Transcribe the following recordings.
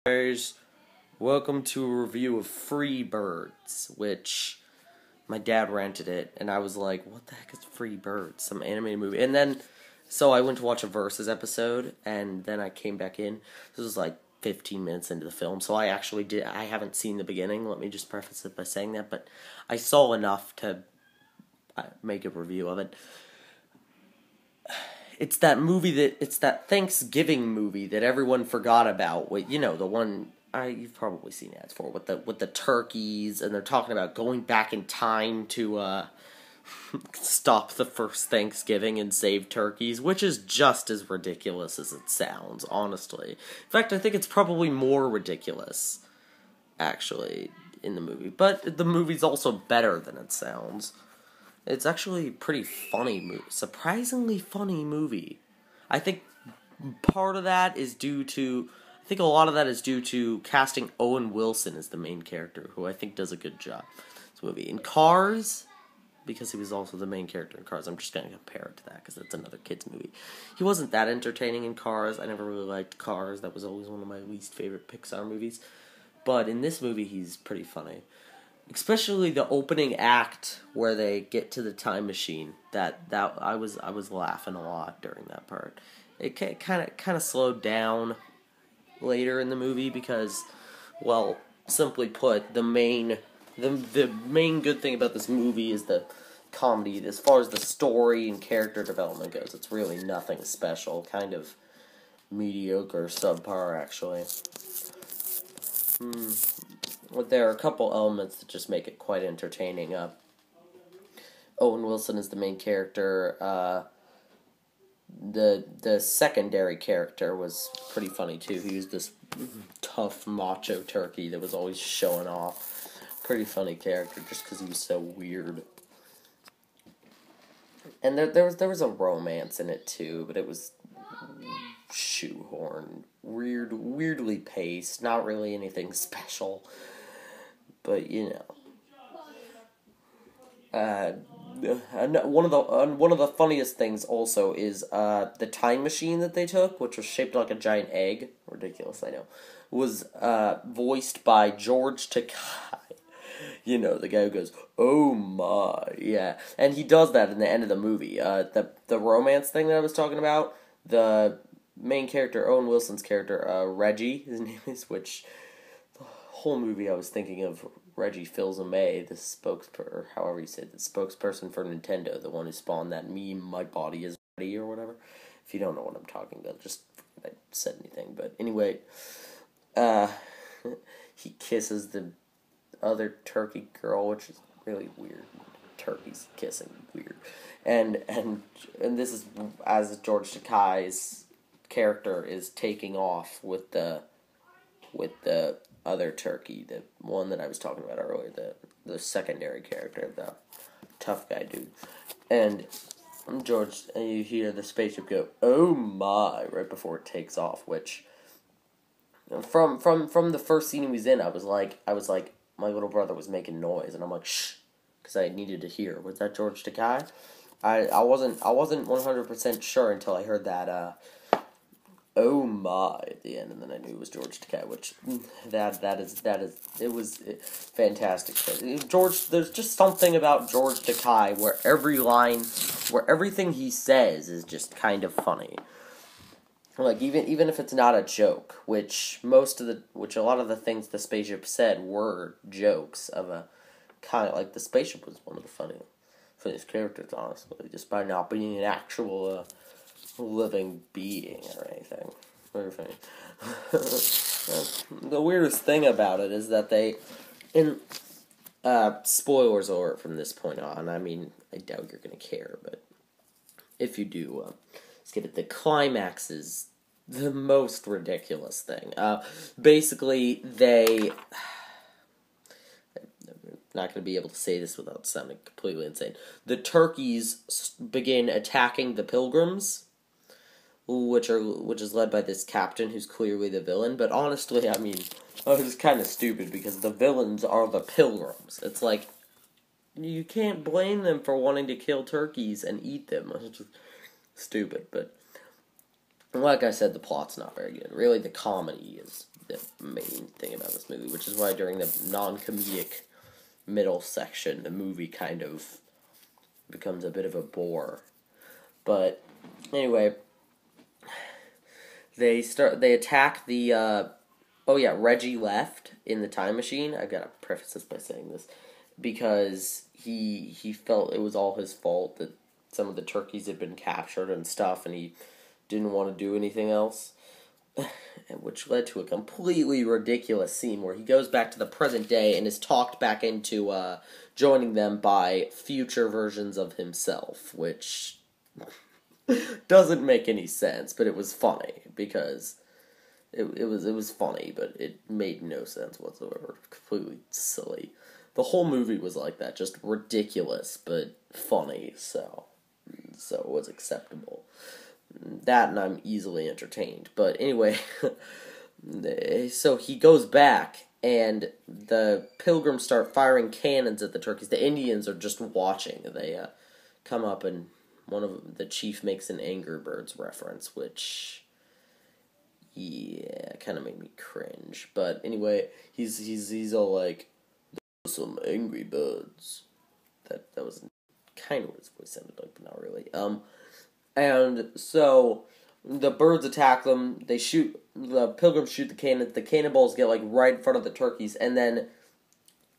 Guys, welcome to a review of Free Birds, which my dad rented it, and I was like, what the heck is Free Birds? Some animated movie. And then, so I went to watch a Versus episode, and then I came back in. This was like 15 minutes into the film, so I haven't seen the beginning, let me just preface it by saying that, but I saw enough to make a review of it. It's that Thanksgiving movie that everyone forgot about. The one you've probably seen ads for with the turkeys, and they're talking about going back in time to stop the first Thanksgiving and save turkeys, which is just as ridiculous as it sounds, honestly. In fact, I think it's probably more ridiculous, actually, in the movie. But the movie's also better than it sounds. It's actually a pretty funny movie. Surprisingly funny movie. I think part of that is due to... I think a lot of that is due to casting Owen Wilson as the main character, who I think does a good job in this movie. In Cars, because he was also the main character in Cars, I'm just going to compare it to that, because that's another kid's movie. He wasn't that entertaining in Cars. I never really liked Cars. That was always one of my least favorite Pixar movies. But in this movie, he's pretty funny. Especially the opening act where they get to the time machine. That I was laughing a lot during that part. It kind of slowed down later in the movie because, well, simply put, the main good thing about this movie is the comedy. As far as the story and character development goes, it's really nothing special. Kind of mediocre, subpar, actually. There are a couple elements that just make it quite entertaining. Owen Wilson is the main character. The secondary character was pretty funny too. He was this tough macho turkey that was always showing off. Pretty funny character just because he was so weird. And there was a romance in it too, but it was shoehorned, weirdly paced. Not really anything special. But one of the funniest things also is the time machine that they took, which was shaped like a giant egg. Ridiculous, I know. Was voiced by George Takei. The guy who goes, "Oh my," yeah, and he does that in the end of the movie. The romance thing that I was talking about. The main character, Owen Wilson's character, Reggie, his name is, which. Whole movie I was thinking of Reggie Fils-Aimé, the spokesperson for Nintendo, the one who spawned that meme, "My body is ready," or whatever. If you don't know what I'm talking about, just I said anything. But anyway, he kisses the other turkey girl, which is really weird. Turkeys kissing, weird. And this is as George Takei's character is taking off with the other turkey, the one that I was talking about earlier, the secondary character, the tough guy dude. And you hear the spaceship go, "Oh my," right before it takes off, which from the first scene he was in, I was like, my little brother was making noise, and I'm like, shh, because I needed to hear. Was that George Takei? I wasn't 100% sure until I heard that, "Oh my" at the end, and then I knew it was George Takei, which it was fantastic. There's just something about George Takei where everything he says is just kind of funny. Like even if it's not a joke, which a lot of the things the spaceship said were jokes of a kind. Like the spaceship was one of the funniest characters, honestly, just by not being an actual living being or anything. Very funny. The weirdest thing about it is that spoilers alert from this point on. I mean, I doubt you're gonna care, but if you do, let's get it. The climax is the most ridiculous thing. Basically, I'm not going to be able to say this without sounding completely insane. The turkeys begin attacking the pilgrims, which is led by this captain who's clearly the villain. But honestly, I mean, it was kind of stupid because the villains are the pilgrims. It's like, you can't blame them for wanting to kill turkeys and eat them. It's just stupid, but like I said, the plot's not very good. Really, the comedy is the main thing about this movie, which is why during the non-comedic middle section, the movie kind of becomes a bit of a bore. But anyway, they attack the Reggie left in the time machine. I've got to preface this by saying this because he felt it was all his fault that some of the turkeys had been captured and stuff, and he didn't want to do anything else, which led to a completely ridiculous scene where he goes back to the present day and is talked back into joining them by future versions of himself, which doesn't make any sense, but it was funny because it was funny, but it made no sense whatsoever. Completely silly. The whole movie was like that, just ridiculous but funny, so it was acceptable. That, and I'm easily entertained. But anyway, so he goes back, and the pilgrims start firing cannons at the turkeys. The Indians are just watching. They come up, and the chief makes an Angry Birds reference, which, yeah, kind of made me cringe. But anyway, he's all like, "Some Angry Birds." That was kind of what his voice sounded like, but not really. And so the birds attack them. The pilgrims shoot the cannons. The cannonballs get like right in front of the turkeys, and then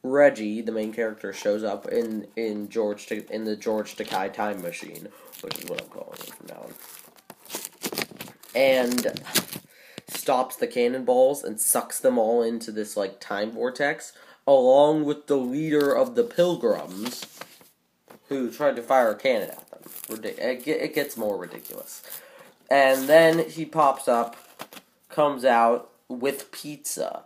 Reggie, the main character, shows up in the George Takei time machine, which is what I'm calling it from now on, and stops the cannonballs and sucks them all into this like time vortex, along with the leader of the pilgrims, who tried to fire a cannon at them. It gets more ridiculous. And then he pops up, comes out with pizza.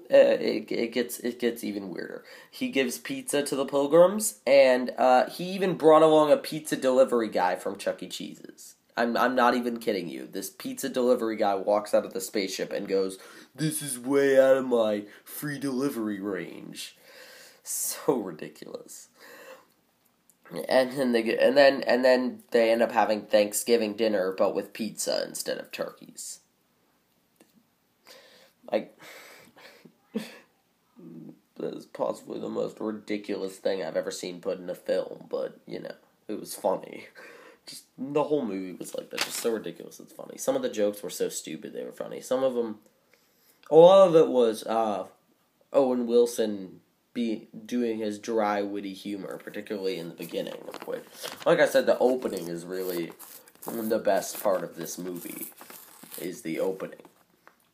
It gets even weirder. He gives pizza to the pilgrims, and he even brought along a pizza delivery guy from Chuck E. Cheese's. I'm not even kidding you. This pizza delivery guy walks out of the spaceship and goes, "This is way out of my free delivery range." So ridiculous. And then they end up having Thanksgiving dinner, but with pizza instead of turkeys. Like, that is possibly the most ridiculous thing I've ever seen put in a film, but, it was funny. Just, the whole movie was like that, just so ridiculous it's funny. Some of the jokes were so stupid they were funny. Some of them, a lot of it was, Owen Wilson doing his dry, witty humor, particularly in the beginning. Like I said, the opening is really the best part of this movie, is the opening,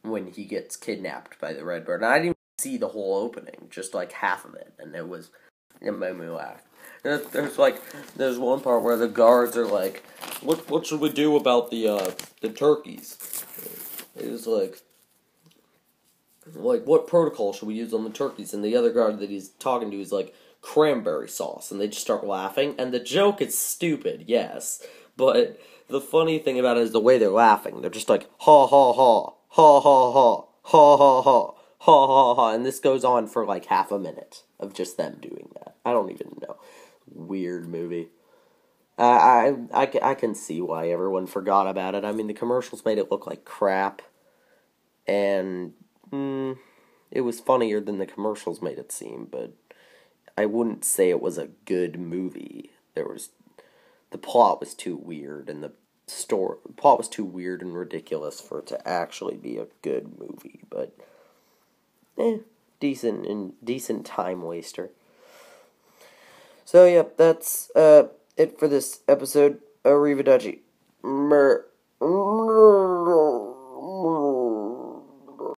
when he gets kidnapped by the Redbird. And I didn't see the whole opening, just like half of it, and it made me laugh. There's one part where the guards are like, what should we do about the turkeys? It was like, what protocol should we use on the turkeys? And the other guard that he's talking to is like, cranberry sauce. And they just start laughing. And the joke is stupid, yes. But the funny thing about it is the way they're laughing. They're just like, ha ha ha, ha ha ha, ha ha ha, ha ha ha. And this goes on for like half a minute of just them doing that. I don't even know. Weird movie. I can see why everyone forgot about it. I mean, the commercials made it look like crap. And it was funnier than the commercials made it seem, but I wouldn't say it was a good movie. The plot was too weird, and the plot was too weird and ridiculous for it to actually be a good movie, but decent time waster. So, yep, that's it for this episode. Arrivederci.